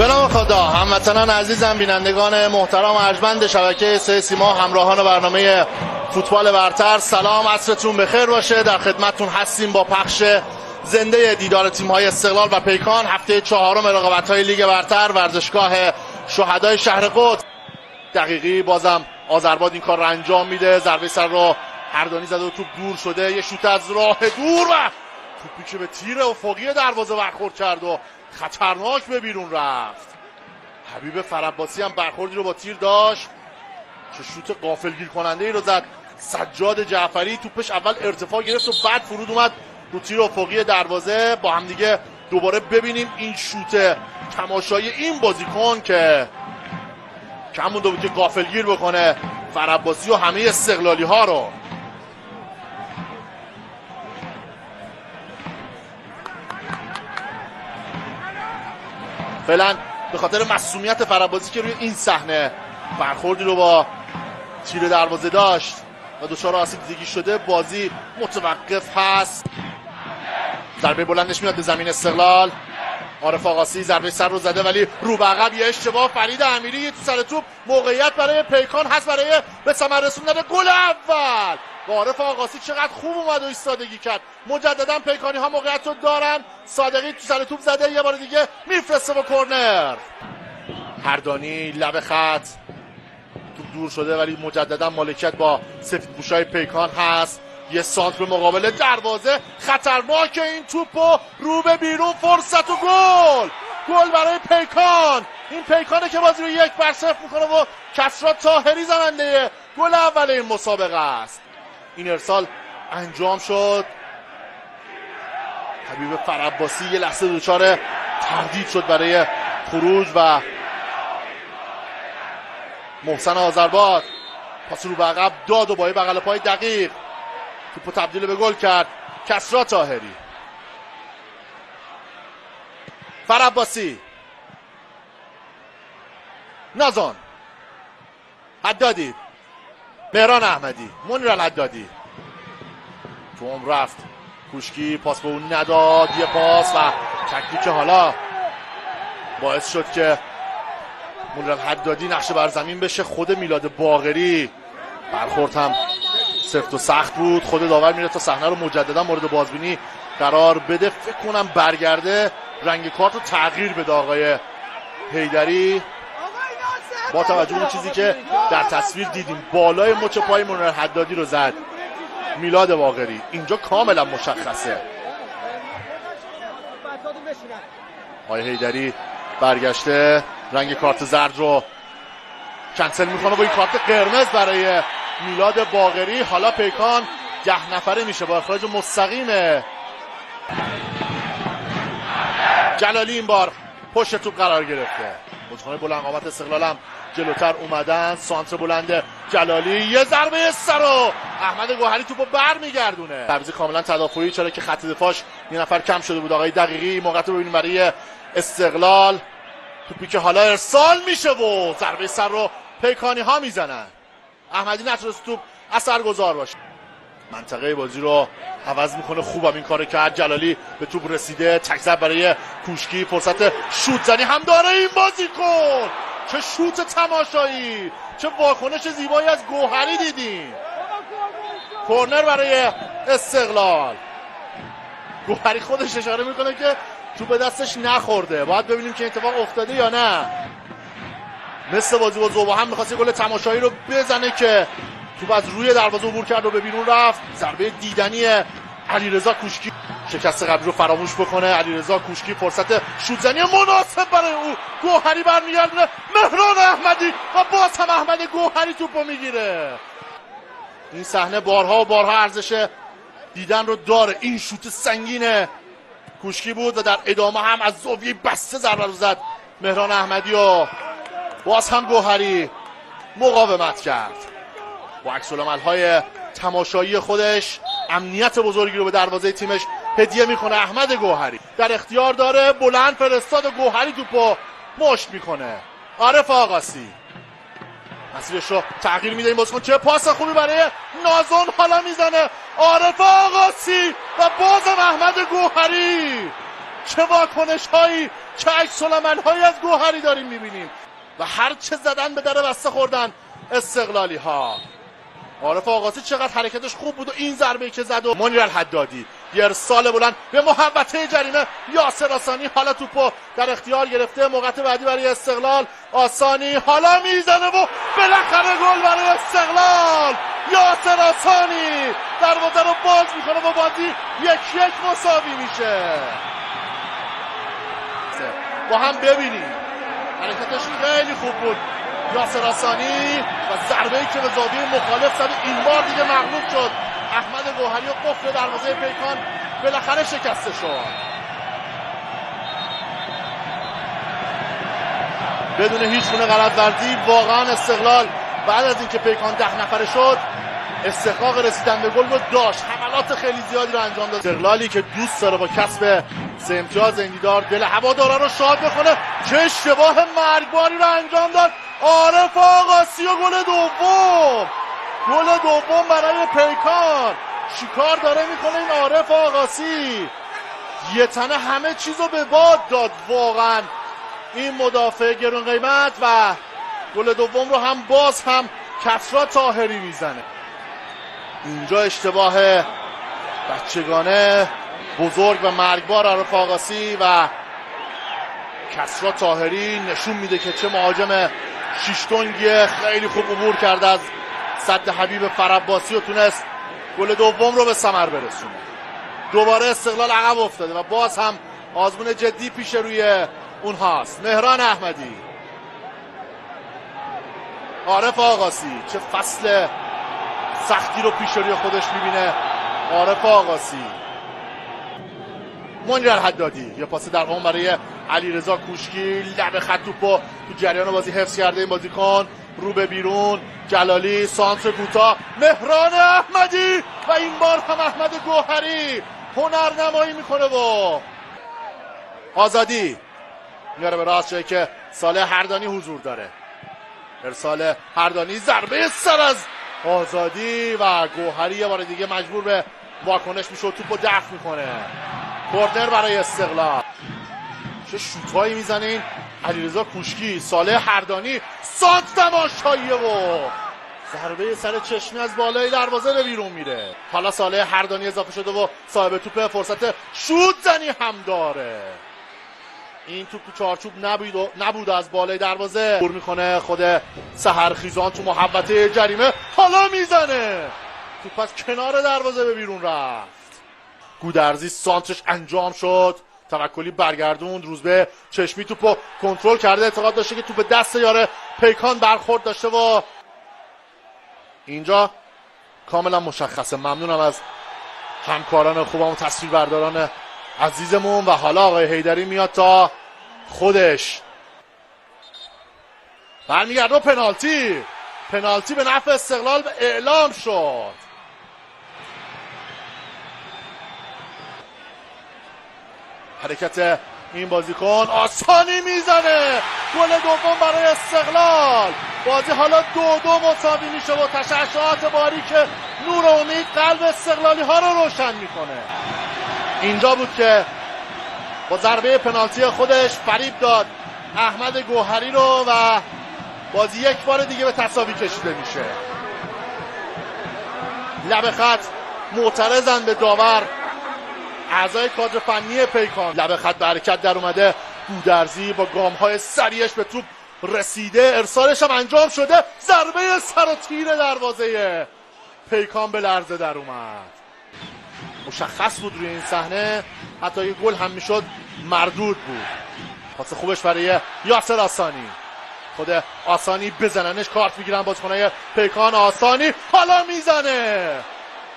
به نام خدا، هموطنان عزیزم، بینندگان محترم و ارجمند شبکه سه سیما، همراهان برنامه فوتبال برتر، سلام، عصرتون بخیر باشه. در خدمتتون هستیم با پخش زنده دیدار تیم‌های استقلال و پیکان، هفته چهارم رقابت‌های لیگ برتر، ورزشگاه شهدای شهر قدس. دقیقی بازم آذرباد این کار رو انجام میده. ضربه سر رو هردانی زده و توپ دور شده. یه شوت از راه دور و توپی که به تیر افقی دروازه برخورد کرد و خطرناک به بیرون رفت. حبیب فرعباسی هم برخوردی رو با تیر داشت. چه شوت غافلگیر کننده ای رو زد سجاد جعفری. توپش اول ارتفاع گرفت و بعد فرود اومد رو تیر افقی دروازه. با هم دیگه دوباره ببینیم این شوت تماشایی این بازیکن که کم مونده بود که غافلگیر بکنه فرعباسی و همه استقلالی ها رو. فعلا به خاطر معصومیت فرعباسی که روی این صحنه برخوردی رو با تیر دروازه داشت و دچار آسیب دیدگی شده، بازی متوقف هست. ضربه بلندش میاد به زمین استقلال. عارف آقاسی ضربه سر رو زده ولی رو به عقب، یه اشتباه. فرید امیری تو سر توپ، موقعیت برای پیکان هست برای به ثمر رسوندن گل اول. عارف آقاسی چقدر خوب اومد و ایستادگی کرد. مجددا پیکانی ها موقعیت رو دارن. صادقی تو سر توپ زده، یه بار دیگه میفرسته با کرنر. هردانی لب خط، توپ دور شده ولی مجددا مالکیت با سفیدپوشای پیکان هست. یه سانتر به مقابل دروازه، خطرناک این توپو رو به بیرون، فرصت و گل برای پیکان. این پیکانه که بازی رو 1-0 میکنه و کسرا طاهری زننده گل اول این مسابقه است. این ارسال انجام شد. حبیب فرعباسی یه لحظه دچار تردید شد برای خروج و محسن آذرباد پاس رو به عقب داد و با بغل پای دقیق توپو تبدیل به گل کرد کسرا طاهری. فرعباسی، نازان، حدادی، مهران احمدی، منیر الحدادی. توم رفت کوشکی، پاس به اون نداد. یه پاس و تکلیک حالا باعث شد که منیر الحدادی نقشه بر زمین بشه. خود میلاد باقری برخورد هم سفت و سخت بود. خود داور میره تا صحنه رو مجددا مورد بازبینی قرار بده. فکر کنم برگرده رنگ کارت رو تغییر بده آقای حیدری، با توجه به چیزی که در تصویر دیدیم. بالای مچ پای منیر الحدادی رو زد میلاد باقری، اینجا کاملا مشخصه. آقای حیدری برگشته، رنگ کارت زرد رو کنسل میکنه با این کارت قرمز برای میلاد باقری. حالا پیکان 10 نفره میشه با اخراج مستقیم جلالی. این بار پشت توپ قرار گرفته. بازیکنان بلند قامت استقلال هم جلوتر اومدن. سانتر بلند جلالی، یه ضربه سر و احمد گوهری توپو برمیگردونه. تعویض کاملا تدافعی، چرا که خط دفاعش یه نفر کم شده بود. آقای دقیقی موقعیت رو ببینیم برای استقلال. توپی که حالا ارسال میشه و ضربه سر رو پیکانی ها میزنن. احمدی نتونست توپ اثرگذار باشه. منطقه بازی رو عوض میکنه. خوبم این کارو کرد. جلالی به توپ رسیده، تک ضربه برای کوشکی. فرصت شوت زنی هم داره این بازیکن. چه شوت تماشایی، چه واکنش زیبایی از گوهری دیدیم. کرنر برای استقلال. گوهری خودش اشاره میکنه که توپ دستش نخورده. باید ببینیم که اتفاق افتاده یا نه. مثل بازی با زوبا هم می‌خواست گل تماشایی رو بزنه که توپ از روی دروازه عبور کرد و به بیرون رفت. ضربه دیدنی علیرضا کوشکی شکست قبلی رو فراموش بکنه. علیرضا کوشکی، فرصت شوت زنی مناسب برای او. گوهری برمیگردونه، مهران احمدی و باز هم احمد گوهری توپو میگیره. این صحنه بارها و بارها ارزش دیدن رو داره. این شوت سنگین کوشکی بود و در ادامه هم از زاویه بسته ضربه رو زد مهران احمدی و باز هم گوهری مقاومت کرد. با عکس‌العمل‌های تماشایی خودش امنیت بزرگی رو به دروازه تیمش هدیه میکنه. احمد گوهری در اختیار داره، بلند فرستاد و گوهری توپو مشت میکنه. عارف آقاسی مسیرش رو تغییر میده. این بازیکن چه پاس خوبی برای نازون حالا میزنه. عارف آقاسی و بازم احمد گوهری. چه واکنش هایی، که عکس العمل‌هایی از گوهری داریم میبینیم و هر چه زدن به در بسته خوردن استقلالی ها. عارف آقاسی چقدر حرکتش خوب بود و این ضربه‌ای که زد و منیر الحدادی یه ارسال بلند به محوطه جریمه. یاسر آسانی حالا توپو در اختیار گرفته، موقعیت بعدی برای استقلال. آسانی حالا میزنه و بالاخره گل برای استقلال. یاسر آسانی دروازه رو باز میکنه و بازی 1-1 مساوی میشه. با هم ببینیم حرکتش خیلی خوب بود یاسر آسانی و ضربه‌ای که به زاویه مخالف زد این بار دیگه مغلوب شد. احمد گوهری و قفل دروازه پیکان بالاخره شکسته شد. بدون هیچ گونه غلط ورزی واقعا استقلال بعد از اینکه پیکان 10 نفره شد استحقاق رسیدن به گل رو داشت. حملات خیلی زیادی رو انجام داد. استقلالی که دوست داره با کسب 3 امتیاز این دیدار دل هوادارا رو شاد بکنه چه اشتباه مرگباری رو انجام داد عارف آقاسی و گل دوم برای پیکان. چیکار داره میکنه این عارف آقاسی؟ یه تنه همه چیزو به باد داد واقعا این مدافع گرون قیمت و گل دوم رو هم باز هم کسری طاهری میزنه. اینجا اشتباه بچگانه بزرگ و مرگبار عارف آقاسی و کسری طاهری نشون میده که چه مهاجم شیشتونگیه. خیلی خوب عبور کرده از سد حبیب فرعباسی و تونست گل دوم رو به ثمر برسونه. دوباره استقلال عقب افتاده و باز هم آزمون جدی پیش روی اونهاست. مهران احمدی، عارف آقاسی چه فصل سختی رو پیش روی خودش میبینه عارف آقاسی. منیر الحدادی یه پاس در اون برای علیرضا کوشکی، لب خط توپو تو جریان بازی حفظ کرده این بازیکن، رو به بیرون. جلالی سانتر کوتاه، مهران احمدی و این بار هم احمد گوهری هنرنمایی میکنه و آزادی میاره به راست جایی که صالح هردانی حضور داره. ارسال هردانی، ضربه سر از آزادی و گوهری یه بار دیگه مجبور به واکنش میشه و توپو دفع میکنه. کورنر برای استقلال. چه شوتایی میزنه این علیرضا کوشکی. صالح هردانی سانت تماشاییه و ضربه سر چشمی از بالای دروازه به بیرون میره. حالا صالح هردانی اضافه شده و صاحب توپ فرصت شوت زنی هم داره. این توپ تو چارچوب نبود از بالای دروازه دور میکنه خود سحرخیزان تو محوطه جریمه. حالا میزنه توپ از کنار دروازه به بیرون رفت. گودرزی سانترش انجام شد، توکلی برگردوند. روزبه چشمی توپو کنترل کرده، اعتقاد داشته که توپ دست یاره پیکان برخورد داشته و اینجا کاملا مشخصه. ممنونم از همکاران خوبم و تصویربرداران عزیزمون و حالا آقای حیدری میاد تا خودش برمیگرده و پنالتی به نفع استقلال اعلام شد. حرکت این بازیکن، آسانی میزنه گل دوم برای استقلال. بازی حالا 2-2 مساوی میشه و تشعشعات باریک نور و امید قلب استقلالی ها رو روشن میکنه. اینجا بود که با ضربه پنالتی خودش فریب داد احمد گوهری رو و بازی یک بار دیگه به تساوی کشیده میشه. لب خط معترضن به داور اعضای کادر فنی پیکان. لب خط به حرکت در اومده گودرزی با گام‌های سریعش به توپ رسیده، ارسالش هم انجام شده. ضربه سر و تیر دروازه پیکان به لرزه در اومد. مشخص بود روی این صحنه، حتی یه گل هم میشد مردود بود. پاس خوبش برای یاسر آسانی، خود آسانی بزننش کارت میگیرن بازیکنای پیکان. آسانی حالا میزنه،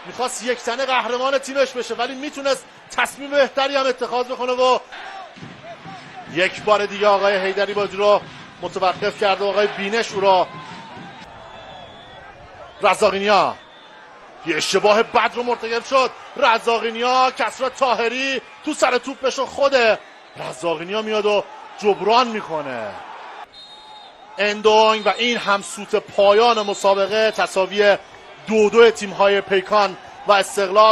میخواست یک تنه قهرمان تیمش بشه ولی میتونست تصمیم بهتری هم اتخاذ بکنه و یک بار دیگه آقای حیدری بازی رو متوقف کرده و آقای بینش او را. رزاقینیا یه اشتباه بد رو مرتکب شد. رزاقینیا، کسری طاهری تو سر توپش و خود رزاقینیا میاد و جبران میکنه. اندونگ و این هم سوت پایان مسابقه، تساوی 2-2 تیم‌های پیکان و استقلال.